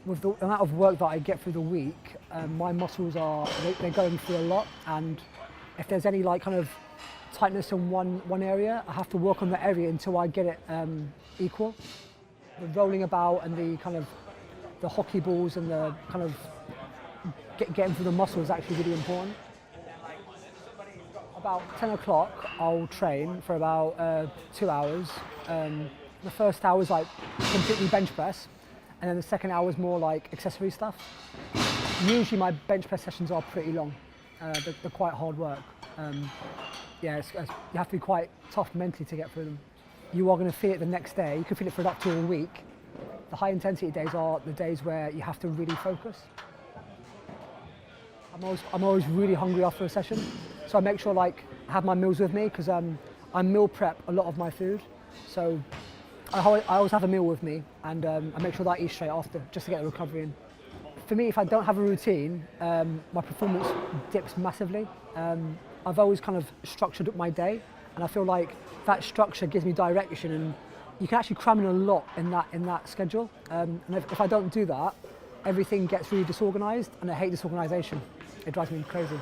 with the amount of work that I get through the week, my muscles they're going through a lot, and if there's any like kind of tightness in one area, I have to work on that area until I get it equal. The rolling about and the kind of the hockey balls and the kind of getting through the muscle is actually really important. About 10 o'clock, I'll train for about 2 hours. The first hour is like completely bench press, and then the second hour is more like accessory stuff. Usually my bench press sessions are pretty long. They're quite hard work. Yeah, you have to be quite tough mentally to get through them. You are going to feel it the next day. You can feel it for up to a week. The high intensity days are the days where you have to really focus. I'm always really hungry after a session, so I make sure like I have my meals with me, because I meal prep a lot of my food. So I always have a meal with me, and I make sure that I eat straight after, just to get the recovery in. For me, if I don't have a routine, my performance dips massively. I've always kind of structured up my day, and I feel like that structure gives me direction, and you can actually cram in a lot in that schedule. And if I don't do that, everything gets really disorganised, and I hate disorganisation. It drives me crazy.